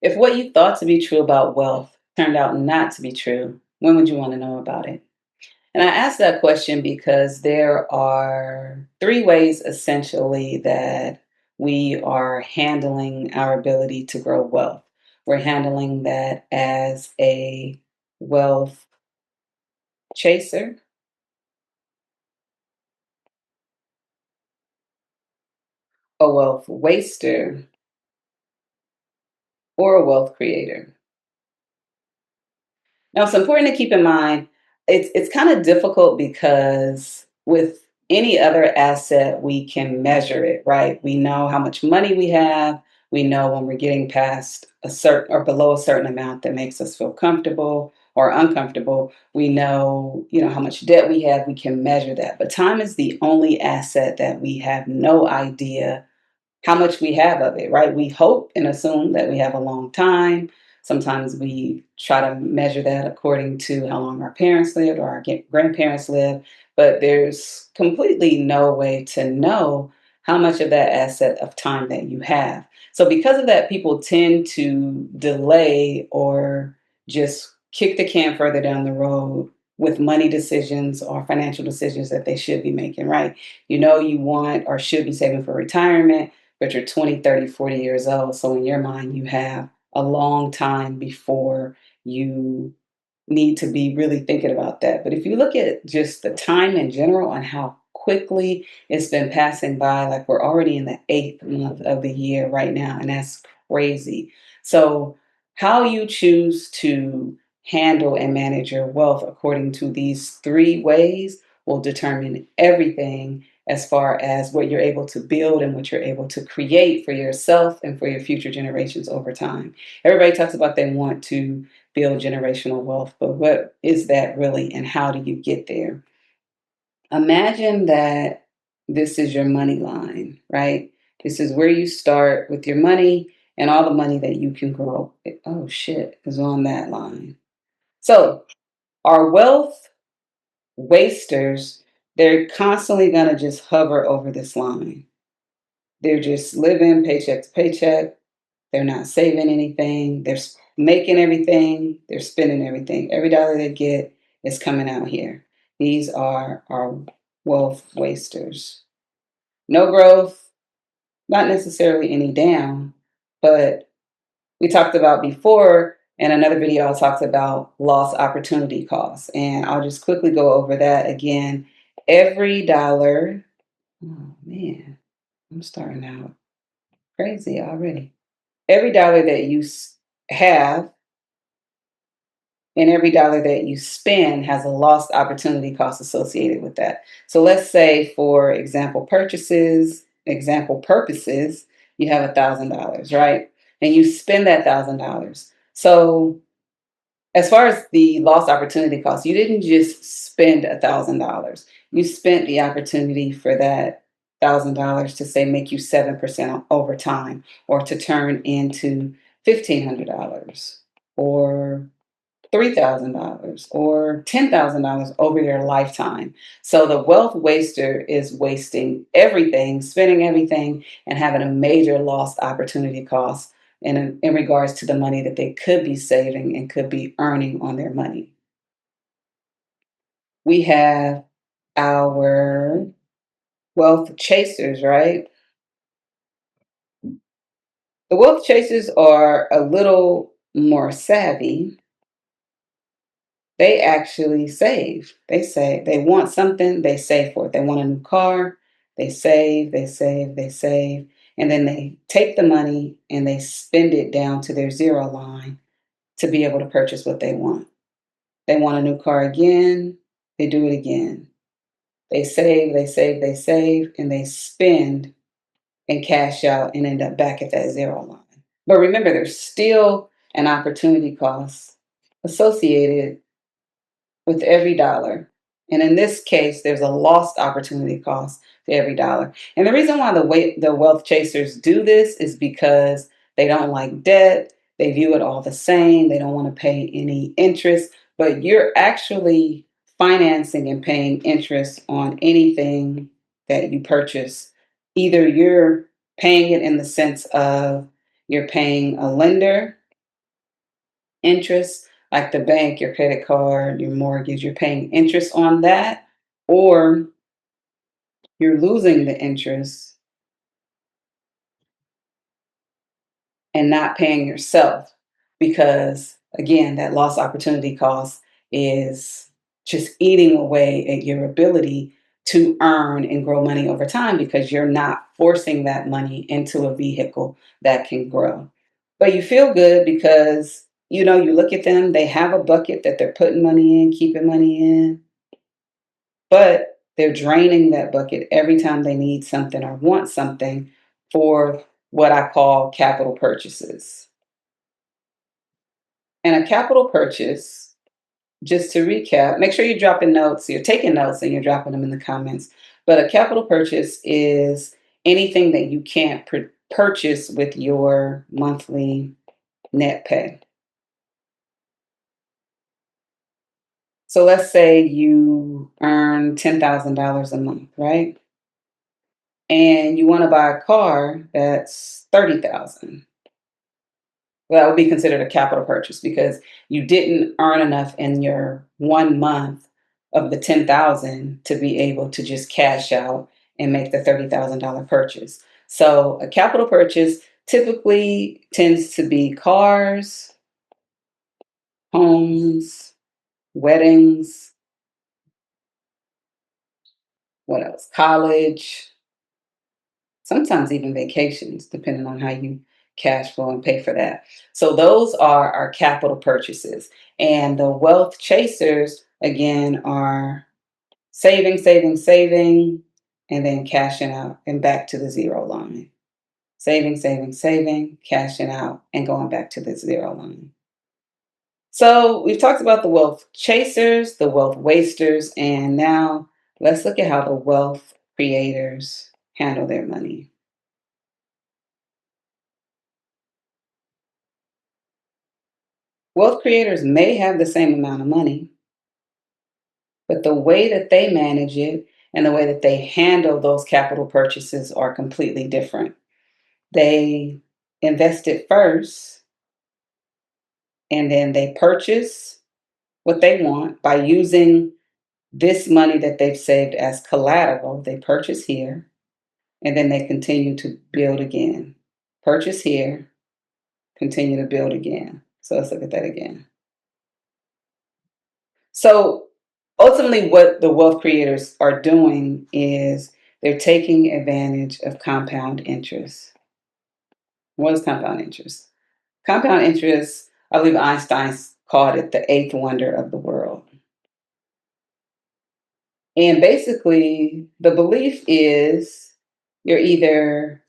If what you thought to be true about wealth turned out not to be true, when would you want to know about it? And I ask that question because there are three ways essentially that we are handling our ability to grow wealth. We're handling that as a wealth chaser, a wealth waster, or a wealth creator. Now, it's important to keep in mind it's kind of difficult because with any other asset, we can measure it, right? We know how much money we have. We know when we're getting past a certain or below a certain amount that makes us feel comfortable or uncomfortable. We know, how much debt we have. We can measure that. But time is the only asset that we have no idea how much we have of it, right? We hope and assume that we have a long time. Sometimes we try to measure that according to how long our parents lived or our grandparents lived, but there's completely no way to know how much of that asset of time that you have. So, because of that, people tend to delay or just kick the can further down the road with money decisions or financial decisions that they should be making, right? You want or should be saving for retirement, but you're 20, 30, 40 years old. So in your mind, you have a long time before you need to be really thinking about that. But if you look at just the time in general and how quickly it's been passing by, like we're already in the eighth month of the year right now, and that's crazy. So, how you choose to handle and manage your wealth according to these three ways will determine everything as far as what you're able to build and what you're able to create for yourself and for your future generations over time. Everybody talks about they want to build generational wealth, but what is that really and how do you get there? Imagine that this is your money line, right? This is where you start with your money and all the money that you can grow. Oh shit, is on that line. So, our wealth wasters, they're constantly going to just hover over this line. They're just living paycheck to paycheck. They're not saving anything. Making everything. They're spending everything. Every dollar they get is coming out here. These are our wealth wasters. No growth, not necessarily any down, but we talked about before in another video, I talked about lost opportunity costs. And I'll just quickly go over that again. Every dollar, oh man, I'm starting out crazy already. Every dollar that you have and every dollar that you spend has a lost opportunity cost associated with that. So let's say, for example purposes, you have $1,000, right? And you spend that $1,000. So as far as the lost opportunity cost, you didn't just spend $1,000. You spent the opportunity for that $1,000 to say make you 7% over time, or to turn into $1,500 or $3,000 or $10,000 over your lifetime. So the wealth waster is wasting everything, spending everything, and having a major lost opportunity cost in regards to the money that they could be saving and could be earning on their money. We have our wealth chasers, right? The wealth chasers are a little more savvy. They actually save. They say they want something, they save for it. They want a new car, they save, they save, they save, and then they take the money and they spend it down to their zero line to be able to purchase what they want. They want a new car again, they do it again. They save, they save, they save, and they spend and cash out and end up back at that zero line. But remember, there's still an opportunity cost associated with every dollar. And in this case, there's a lost opportunity cost to every dollar. And the reason why the wealth chasers do this is because they don't like debt. They view it all the same. They don't want to pay any interest, but you're actually financing and paying interest on anything that you purchase. Either you're paying it in the sense of you're paying a lender, interest, like the bank, your credit card, your mortgage, you're paying interest on that, or you're losing the interest and not paying yourself because, again, that lost opportunity cost is just eating away at your ability to earn and grow money over time because you're not forcing that money into a vehicle that can grow. But you feel good because you look at them, they have a bucket that they're putting money in, keeping money in, but they're draining that bucket every time they need something or want something for what I call capital purchases. And a capital purchase, just to recap, make sure you're dropping notes, you're taking notes and you're dropping them in the comments. But a capital purchase is anything that you can't purchase with your monthly net pay. So let's say you earn $10,000 a month, right? And you want to buy a car that's 30,000. Well, that would be considered a capital purchase because you didn't earn enough in your 1 month of the 10,000 to be able to just cash out and make the $30,000 purchase. So a capital purchase typically tends to be cars, homes, weddings, what else? College, sometimes even vacations, depending on how you cash flow and pay for that. So those are our capital purchases. And the wealth chasers, again, are saving, saving, saving, and then cashing out and back to the zero line. Saving, saving, saving, cashing out, and going back to the zero line. So we've talked about the wealth chasers, the wealth wasters, and now let's look at how the wealth creators handle their money. Wealth creators may have the same amount of money, but the way that they manage it and the way that they handle those capital purchases are completely different. They invest it first and then they purchase what they want by using this money that they've saved as collateral. They purchase here and then they continue to build again. Purchase here, continue to build again. So let's look at that again. So ultimately, what the wealth creators are doing is they're taking advantage of compound interest. What is compound interest? Compound interest, I believe Einstein called it the eighth wonder of the world. And basically, the belief is you're either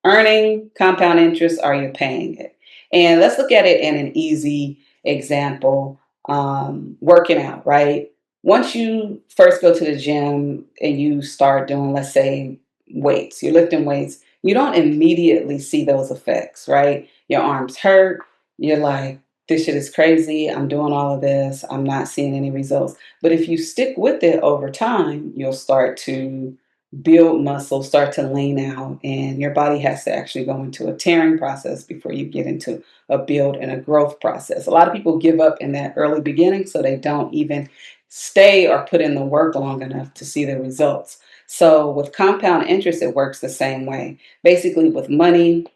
earning compound interest or you're paying it. And let's look at it in an easy example, working out, right? Once you first go to the gym and you start doing, let's say, weights, you're lifting weights, you don't immediately see those effects, right? Your arms hurt. You're like, this shit is crazy. I'm doing all of this. I'm not seeing any results. But if you stick with it over time, you'll start to build muscle, start to lean out, and your body has to actually go into a tearing process before you get into a build and a growth process. A lot of people give up in that early beginning, so they don't even stay or put in the work long enough to see the results. So with compound interest, it works the same way. Basically, with money,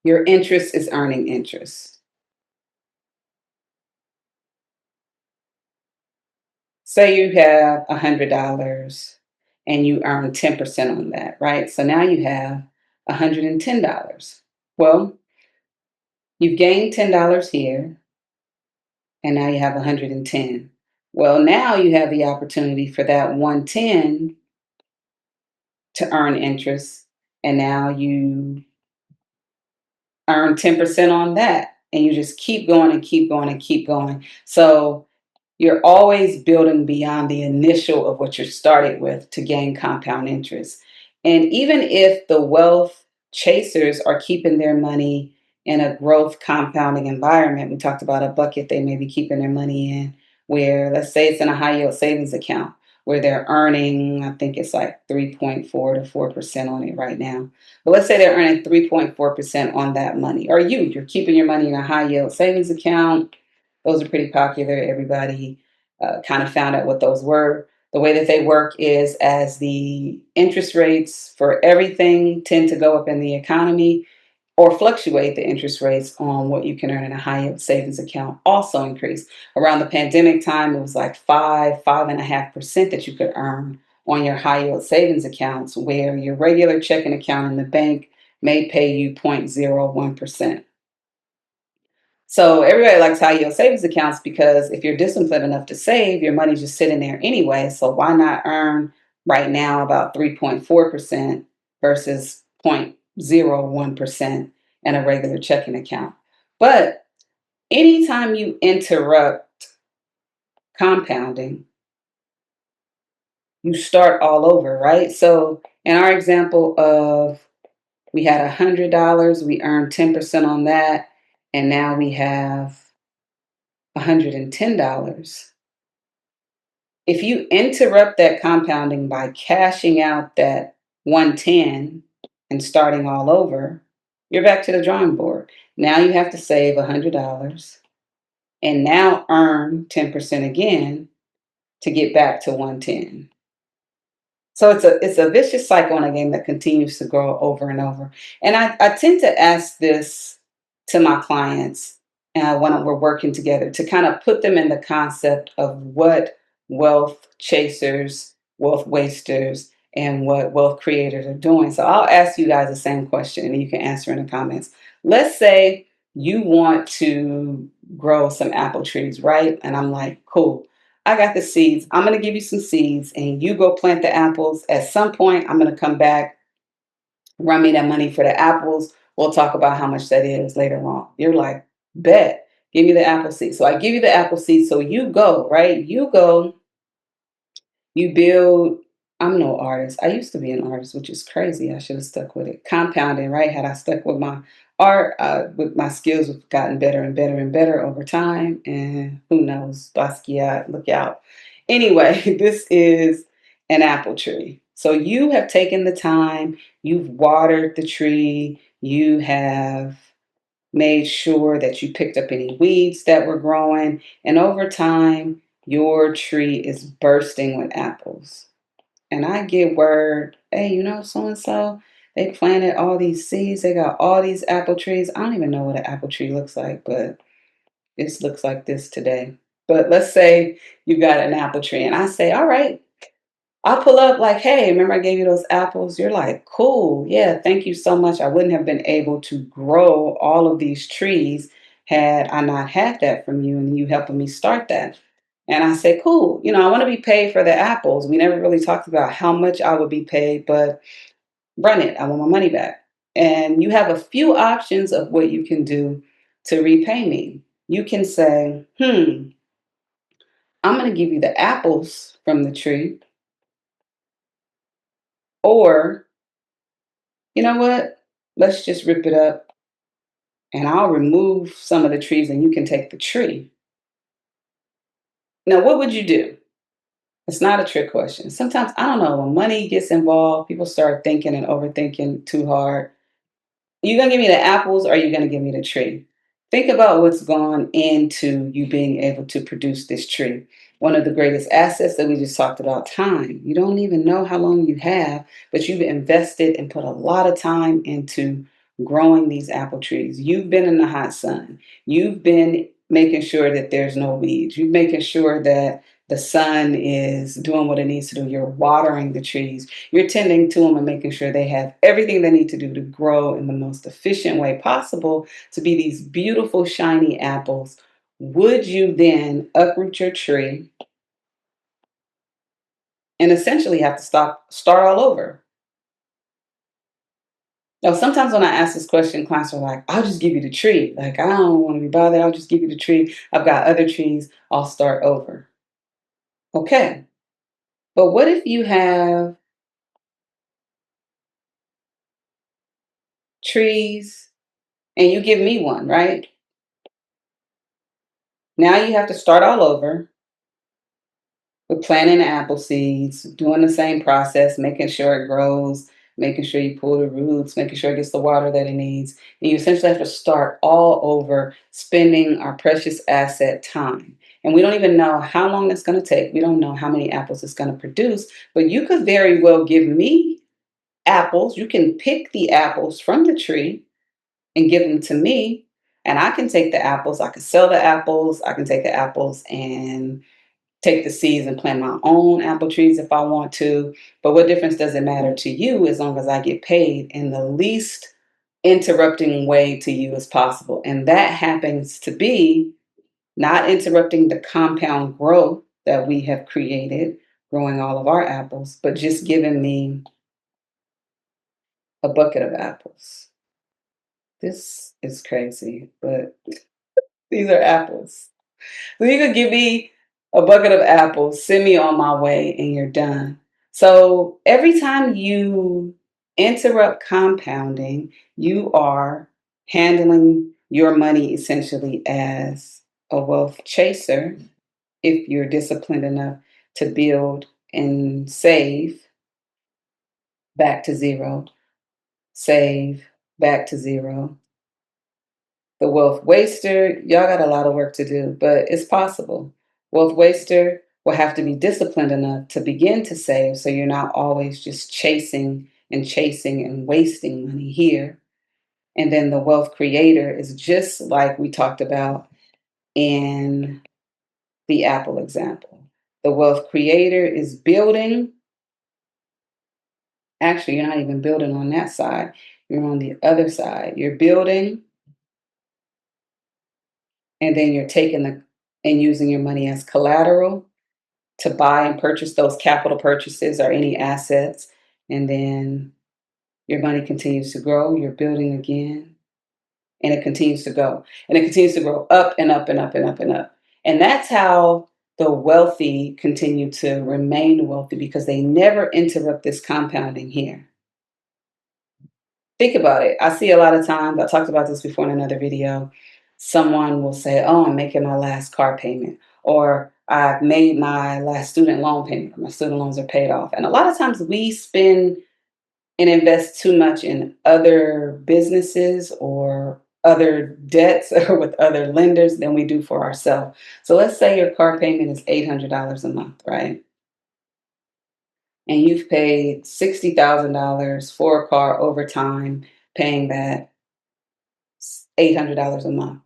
your interest is earning interest. Say you have $100 and you earn 10% on that, right? So now you have $110. Well, you've gained $10 here and now you have 110. Well, now you have the opportunity for that 110 to earn interest and now you earn 10% on that and you just keep going and keep going and keep going. So you're always building beyond the initial of what you started with to gain compound interest. And even if the wealth chasers are keeping their money in a growth compounding environment, we talked about a bucket they may be keeping their money in, where let's say it's in a high yield savings account. where they're earning, I think it's like 3.4 to 4% on it right now. But let's say they're earning 3.4% on that money. Or you're keeping your money in a high yield savings account. Those are pretty popular. Everybody kind of found out what those were. The way that they work is as the interest rates for everything tend to go up in the economy, or fluctuate, the interest rates on what you can earn in a high yield savings account also increase. Around the pandemic time, it was like 5.5% that you could earn on your high yield savings accounts, where your regular checking account in the bank may pay you 0.01%. So everybody likes high yield savings accounts because if you're disciplined enough to save, your money's just sitting there anyway. So why not earn right now about 3.4% versus 0.01% in a regular checking account? But anytime you interrupt compounding, you start all over, right? So in our example of, we had $100, we earned 10% on that, and now we have $110. If you interrupt that compounding by cashing out that 110 and starting all over, you're back to the drawing board. Now you have to save $100 and now earn 10% again to get back to 110. So it's a vicious cycle in a game that continues to grow over and over. And I tend to ask this to my clients when we're working together, to kind of put them in the concept of what wealth chasers, wealth wasters, and what wealth creators are doing. So I'll ask you guys the same question and you can answer in the comments. Let's say you want to grow some apple trees, right? And I'm like, cool, I got the seeds. I'm going to give you some seeds and you go plant the apples. At some point, I'm going to come back, run me that money for the apples. We'll talk about how much that is later on. You're like, bet, give me the apple seed. So I give you the apple seed. So you go, right? You go, you build. I'm no artist. I used to be an artist, which is crazy. I should have stuck with it. Compounding, right? Had I stuck with my art, with my skills have gotten better and better and better over time. And who knows? Basquiat, look out. Anyway, this is an apple tree. So you have taken the time, you've watered the tree, you have made sure that you picked up any weeds that were growing, and over time, your tree is bursting with apples. And I get word, hey, so and so, they planted all these seeds, they got all these apple trees. I don't even know what an apple tree looks like, but this looks like this today. But let's say you got an apple tree, and I say, all right, I'll pull up like, hey, remember I gave you those apples? You're like, cool. Yeah, thank you so much. I wouldn't have been able to grow all of these trees had I not had that from you and you helping me start that. And I say, cool. I want to be paid for the apples. We never really talked about how much I would be paid, but run it. I want my money back. And you have a few options of what you can do to repay me. You can say, I'm going to give you the apples from the tree, or you know what? Let's just rip it up and I'll remove some of the trees and you can take the tree. Now, what would you do? It's not a trick question. Sometimes, I don't know, when money gets involved, people start thinking and overthinking too hard. Are you going to give me the apples or are you going to give me the tree? Think about what's gone into you being able to produce this tree. One of the greatest assets that we just talked about, time. You don't even know how long you have, but you've invested and put a lot of time into growing these apple trees. You've been in the hot sun. You've been making sure that there's no weeds. You're making sure that the sun is doing what it needs to do. You're watering the trees. You're tending to them and making sure they have everything they need to do to grow in the most efficient way possible to be these beautiful, shiny apples. Would you then uproot your tree and essentially have to start all over? Now, sometimes when I ask this question, clients are like, I'll just give you the tree. Like, I don't want to be bothered. I'll just give you the tree. I've got other trees. I'll start over. Okay. But what if you have trees and you give me one, right? Now you have to start all over. We're planting the apple seeds, doing the same process, making sure it grows, making sure you pull the roots, making sure it gets the water that it needs. And you essentially have to start all over, spending our precious asset time. And we don't even know how long that's going to take. We don't know how many apples it's going to produce, but you could very well give me apples. You can pick the apples from the tree and give them to me. And I can take the apples, I can sell the apples, I can take the apples and take the seeds and plant my own apple trees if I want to. But what difference does it matter to you as long as I get paid in the least interrupting way to you as possible? And that happens to be not interrupting the compound growth that we have created, growing all of our apples, but just giving me a bucket of apples. This is crazy, but these are apples. So you could give me a bucket of apples, send me on my way, and you're done. So every time you interrupt compounding, you are handling your money essentially as a wealth chaser if you're disciplined enough to build and save back to zero, save back to zero. The wealth waster, y'all got a lot of work to do, but it's possible. Wealth waster will have to be disciplined enough to begin to save so you're not always just chasing and wasting money here. And then the wealth creator is just like we talked about in the Apple example. The wealth creator is building. Actually, you're not even building on that side, you're on the other side. You're building, and then you're taking the and using your money as collateral to buy and purchase those capital purchases or any assets. And then your money continues to grow, you're building again, and it continues to go. And it continues to grow up and up and up and up and up. And that's how the wealthy continue to remain wealthy because they never interrupt this compounding here. Think about it. I see a lot of times, I talked about this before in another video. Someone will say, "Oh, I'm making my last car payment," or "I've made my last student loan payment, or my student loans are paid off." And a lot of times we spend and invest too much in other businesses or other debts or with other lenders than we do for ourselves. So let's say your car payment is $800 a month, right? And you've paid $60,000 for a car over time, paying that $800 a month.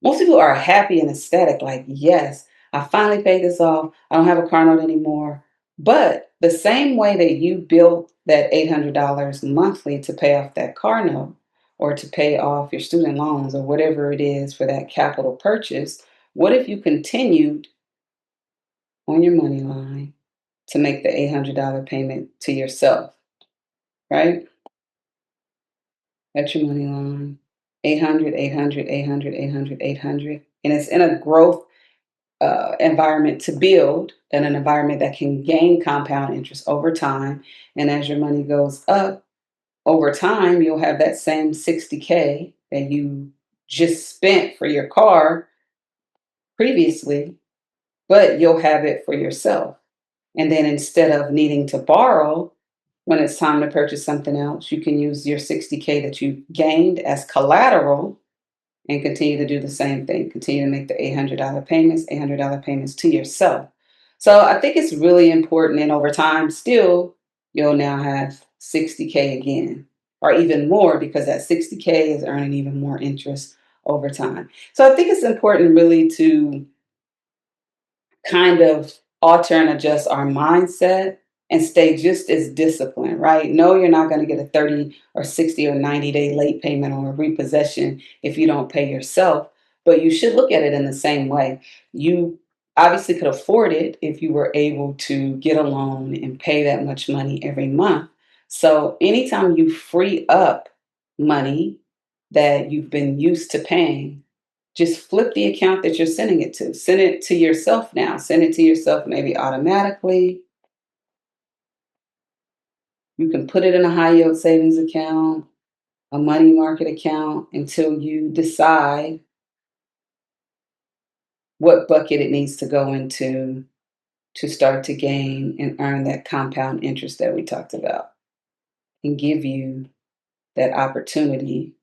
Most people are happy and ecstatic, like, yes, I finally paid this off. I don't have a car note anymore. But the same way that you built that $800 monthly to pay off that car note or to pay off your student loans or whatever it is for that capital purchase, what if you continued on your money line to make the $800 payment to yourself, right? That's your money line. 800, 800, 800, 800, 800. And it's in a growth environment to build and an environment that can gain compound interest over time. And as your money goes up over time, you'll have that same 60K that you just spent for your car previously, but you'll have it for yourself. And then instead of needing to borrow when it's time to purchase something else, you can use your 60K that you gained as collateral and continue to do the same thing. Continue to make the $800 payments to yourself. So I think it's really important. And over time, still, you'll now have 60K again, or even more, because that 60K is earning even more interest over time. So I think it's important really to kind of alter and adjust our mindset and stay just as disciplined, right? No, you're not going to get a 30 or 60 or 90-day late payment on a repossession if you don't pay yourself, but you should look at it in the same way. You obviously could afford it if you were able to get a loan and pay that much money every month. So anytime you free up money that you've been used to paying, just flip the account that you're sending it to. Send it to yourself now. Send it to yourself maybe automatically. You can put it in a high yield savings account, a money market account until you decide what bucket it needs to go into to start to gain and earn that compound interest that we talked about and give you that opportunity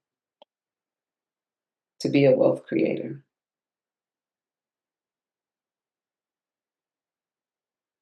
to be a wealth creator.